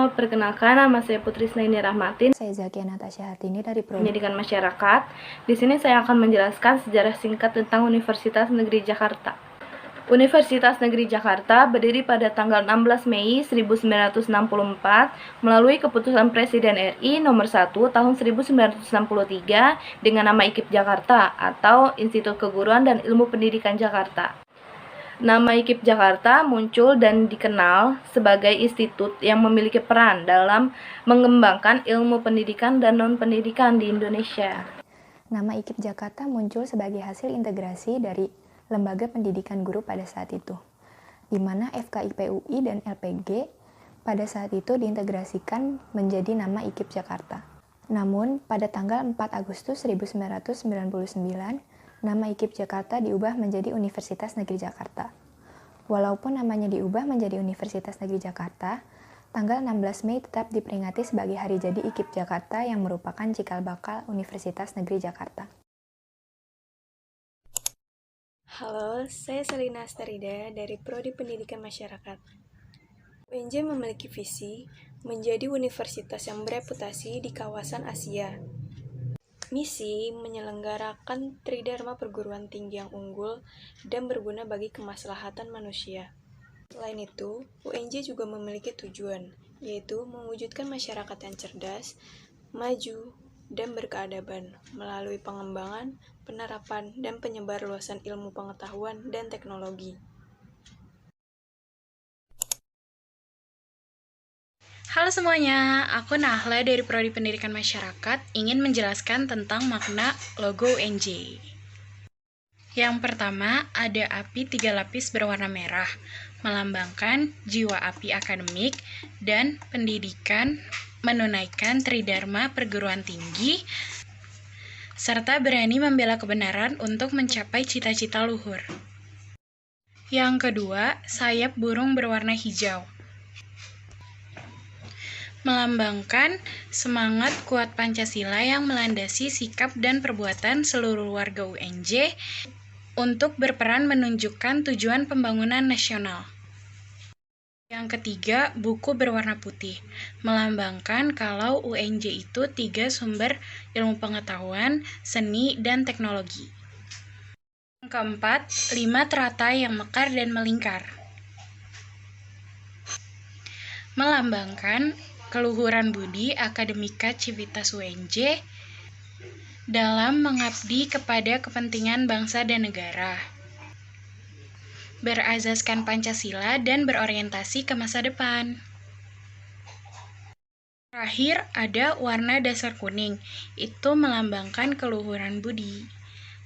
Halo, perkenalkan nama saya Putri Snaini Rahmatin. Saya Zakia Natasha Hartini dari Prodi Pendidikan Masyarakat. Di sini saya akan menjelaskan sejarah singkat tentang Universitas Negeri Jakarta. Universitas Negeri Jakarta berdiri pada tanggal 16 Mei 1964 melalui keputusan Presiden RI nomor 1 tahun 1963 dengan nama IKIP Jakarta atau Institut Keguruan dan Ilmu Pendidikan Jakarta. Nama IKIP Jakarta muncul dan dikenal sebagai institut yang memiliki peran dalam mengembangkan ilmu pendidikan dan non-pendidikan di Indonesia. Nama IKIP Jakarta muncul sebagai hasil integrasi dari lembaga pendidikan guru pada saat itu, di mana FKIP UI dan LPG pada saat itu diintegrasikan menjadi nama IKIP Jakarta. Namun, pada tanggal 4 Agustus 1999, nama IKIP Jakarta diubah menjadi Universitas Negeri Jakarta. Walaupun namanya diubah menjadi Universitas Negeri Jakarta, tanggal 16 Mei tetap diperingati sebagai hari jadi IKIP Jakarta yang merupakan cikal bakal Universitas Negeri Jakarta. Halo, saya Selina Astarida dari Prodi Pendidikan Masyarakat. UNJ memiliki visi menjadi universitas yang bereputasi di kawasan Asia. Misi menyelenggarakan tridharma perguruan tinggi yang unggul dan berguna bagi kemaslahatan manusia. Selain itu, UNJ juga memiliki tujuan, yaitu mewujudkan masyarakat yang cerdas, maju, dan berkeadaban melalui pengembangan, penerapan, dan penyebarluasan ilmu pengetahuan dan teknologi. Halo semuanya, aku Nahla dari Prodi Pendidikan Masyarakat ingin menjelaskan tentang makna logo UNJ. Yang pertama, ada api 3 lapis berwarna merah, melambangkan jiwa api akademik dan pendidikan menunaikan tridharma perguruan tinggi, serta berani membela kebenaran untuk mencapai cita-cita luhur. Yang kedua, sayap burung berwarna hijau, melambangkan semangat kuat Pancasila yang melandasi sikap dan perbuatan seluruh warga UNJ untuk berperan menunjukkan tujuan pembangunan nasional. Yang ketiga, buku berwarna putih, melambangkan kalau UNJ itu 3 sumber ilmu pengetahuan, seni, dan teknologi. Yang keempat, 5 teratai yang mekar dan melingkar, melambangkan keluhuran budi akademika civitas UNJ dalam mengabdi kepada kepentingan bangsa dan negara, berazaskan Pancasila dan berorientasi ke masa depan. Terakhir, ada warna dasar kuning, itu melambangkan keluhuran budi.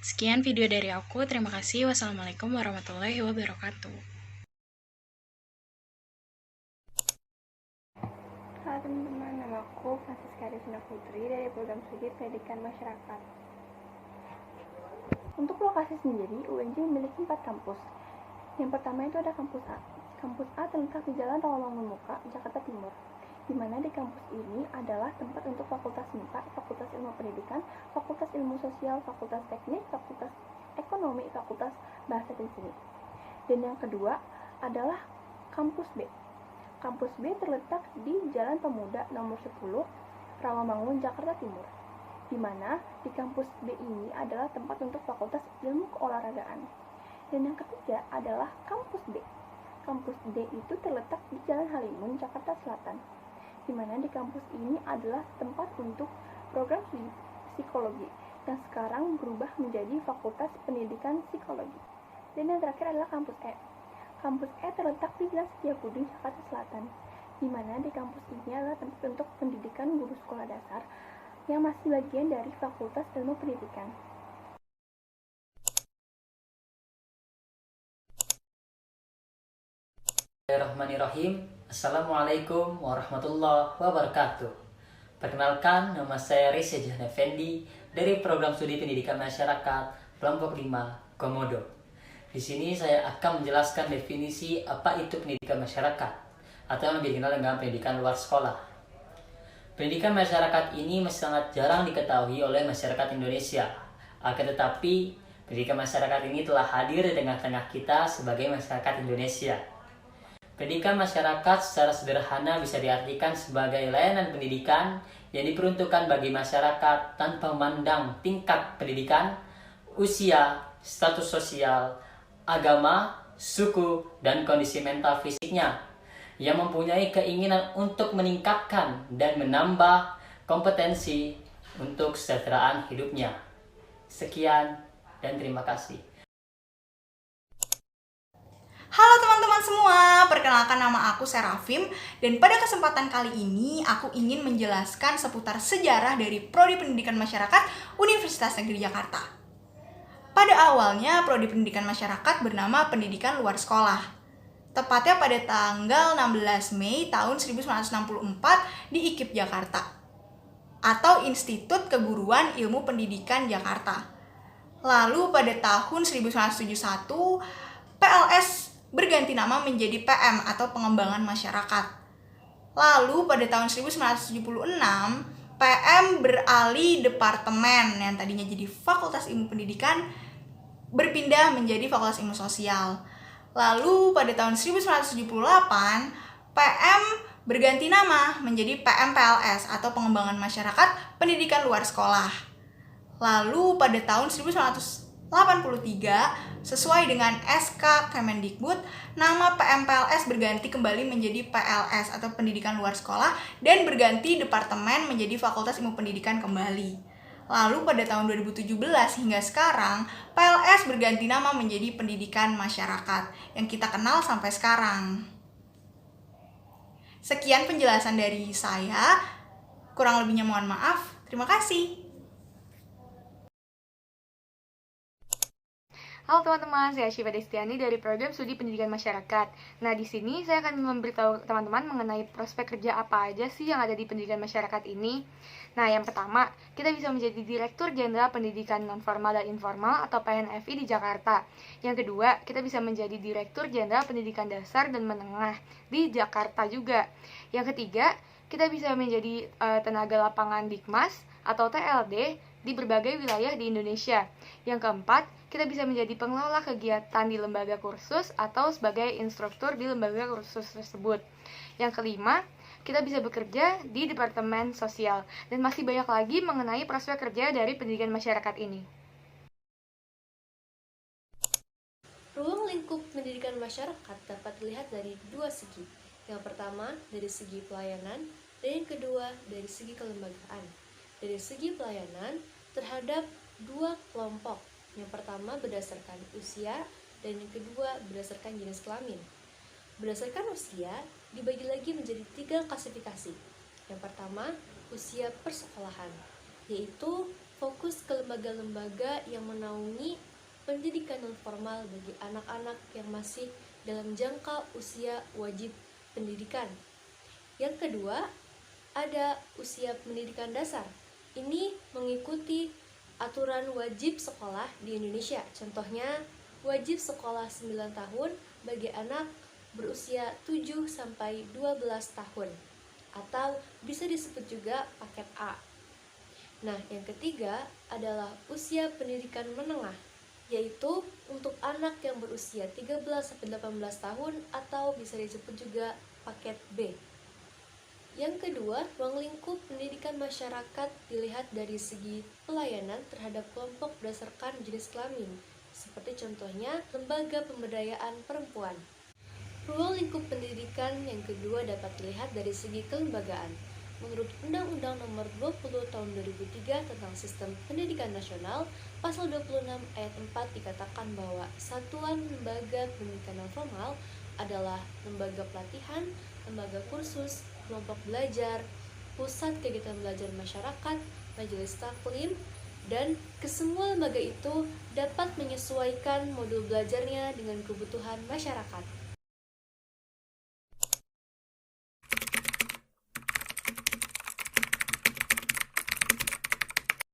Sekian video dari aku, terima kasih. Wassalamualaikum warahmatullahi wabarakatuh. Halo teman-teman, nama aku Francisca Desina Putri dari Program Studi Pendidikan Masyarakat. Untuk lokasi sendiri, UNJ memiliki 4 kampus. Yang pertama itu ada kampus A. Kampus A terletak di Jalan Rawamangun-Muka, Jakarta Timur, di mana di kampus ini adalah tempat untuk Fakultas MIPA, Fakultas Ilmu Pendidikan, Fakultas Ilmu Sosial, Fakultas Teknik, Fakultas Ekonomi, Fakultas Bahasa dan Seni. Dan yang kedua adalah kampus B. Kampus B terletak di Jalan Pemuda nomor 10, Rawamangun, Jakarta Timur, di mana di kampus B ini adalah tempat untuk Fakultas Ilmu Keolahragaan. Dan yang ketiga adalah kampus D. Kampus D itu terletak di Jalan Halimun, Jakarta Selatan, di mana di kampus ini adalah tempat untuk program studi psikologi yang sekarang berubah menjadi Fakultas Pendidikan Psikologi. Dan yang terakhir adalah kampus E. Kampus E terletak di Jalan Setiabudi, Jakarta Selatan, di mana di kampus ini adalah tempat untuk pendidikan guru sekolah dasar yang masih bagian dari Fakultas Ilmu Pendidikan. Bismillahirrahmanirrahim. Assalamualaikum warahmatullahi wabarakatuh. Perkenalkan, nama saya Rizya Jahan Effendi dari Program Studi Pendidikan Masyarakat Kelompok 5 Komodo. Di sini saya akan menjelaskan definisi apa itu pendidikan masyarakat atau yang lebih dikenal dengan pendidikan luar sekolah. Pendidikan masyarakat ini sangat jarang diketahui oleh masyarakat Indonesia. Akan tetapi, pendidikan masyarakat ini telah hadir di tengah-tengah kita sebagai masyarakat Indonesia. Pendidikan masyarakat secara sederhana bisa diartikan sebagai layanan pendidikan yang diperuntukkan bagi masyarakat tanpa memandang tingkat pendidikan, usia, status sosial, agama, suku, dan kondisi mental fisiknya, yang mempunyai keinginan untuk meningkatkan dan menambah kompetensi untuk kesejahteraan hidupnya. Sekian dan terima kasih. Halo teman-teman semua, perkenalkan nama aku Serafim dan pada kesempatan kali ini aku ingin menjelaskan seputar sejarah dari Prodi Pendidikan Masyarakat Universitas Negeri Jakarta. Pada awalnya Prodi Pendidikan Masyarakat bernama Pendidikan Luar Sekolah. Tepatnya pada tanggal 16 Mei tahun 1964 di IKIP Jakarta atau Institut Keguruan Ilmu Pendidikan Jakarta. Lalu pada tahun 1971 PLS berganti nama menjadi PM atau Pengembangan Masyarakat. Lalu pada tahun 1976, PM beralih departemen yang tadinya jadi Fakultas Ilmu Pendidikan berpindah menjadi Fakultas Ilmu Sosial. Lalu pada tahun 1978, PM berganti nama menjadi PMPLS atau Pengembangan Masyarakat Pendidikan Luar Sekolah. Lalu pada tahun 1983, sesuai dengan SK Kemendikbud, nama PMPLS berganti kembali menjadi PLS atau Pendidikan Luar Sekolah dan berganti departemen menjadi Fakultas Ilmu Pendidikan kembali. Lalu pada tahun 2017 hingga sekarang, PLS berganti nama menjadi Pendidikan Masyarakat yang kita kenal sampai sekarang. Sekian penjelasan dari saya, kurang lebihnya mohon maaf. Terima kasih. Halo teman-teman, saya Syifa Destiani dari Program Studi Pendidikan Masyarakat. Nah, di sini saya akan memberitahu teman-teman mengenai prospek kerja apa aja sih yang ada di pendidikan masyarakat ini. Nah, yang pertama, kita bisa menjadi Direktur Jenderal Pendidikan Nonformal dan Informal atau PNFI di Jakarta. Yang kedua, kita bisa menjadi Direktur Jenderal Pendidikan Dasar dan Menengah di Jakarta juga. Yang ketiga, kita bisa menjadi tenaga lapangan Dikmas atau TLD di berbagai wilayah di Indonesia. Yang keempat, kita bisa menjadi pengelola kegiatan di lembaga kursus atau sebagai instruktur di lembaga kursus tersebut. Yang kelima, kita bisa bekerja di Departemen Sosial. Dan masih banyak lagi mengenai prospek kerja dari pendidikan masyarakat ini. Ruang lingkup pendidikan masyarakat dapat dilihat dari dua segi. Yang pertama, dari segi pelayanan, dan yang kedua, dari segi kelembagaan. Dari segi pelayanan, terhadap dua kelompok. Yang pertama berdasarkan usia, dan yang kedua berdasarkan jenis kelamin. Berdasarkan usia, dibagi lagi menjadi 3 klasifikasi. Yang pertama, usia persekolahan, yaitu fokus ke lembaga-lembaga yang menaungi pendidikan nonformal bagi anak-anak yang masih dalam jangka usia wajib pendidikan. Yang kedua, ada usia pendidikan dasar. Ini mengikuti aturan wajib sekolah di Indonesia. Contohnya, wajib sekolah 9 tahun bagi anak berusia 7 sampai 12 tahun atau bisa disebut juga paket A. Nah, yang ketiga adalah usia pendidikan menengah, yaitu untuk anak yang berusia 13 sampai 18 tahun atau bisa disebut juga paket B. Yang kedua, ruang lingkup pendidikan masyarakat dilihat dari segi pelayanan terhadap kelompok berdasarkan jenis kelamin, seperti contohnya lembaga pemberdayaan perempuan. Ruang lingkup pendidikan yang kedua dapat dilihat dari segi kelembagaan. Menurut Undang-Undang Nomor 20 Tahun 2003 tentang Sistem Pendidikan Nasional, Pasal 26 Ayat 4 dikatakan bahwa satuan lembaga pendidikan non formal adalah lembaga pelatihan, lembaga kursus, kelompok belajar, pusat kegiatan belajar masyarakat, majelis taklim, dan kesemua lembaga itu dapat menyesuaikan modul belajarnya dengan kebutuhan masyarakat.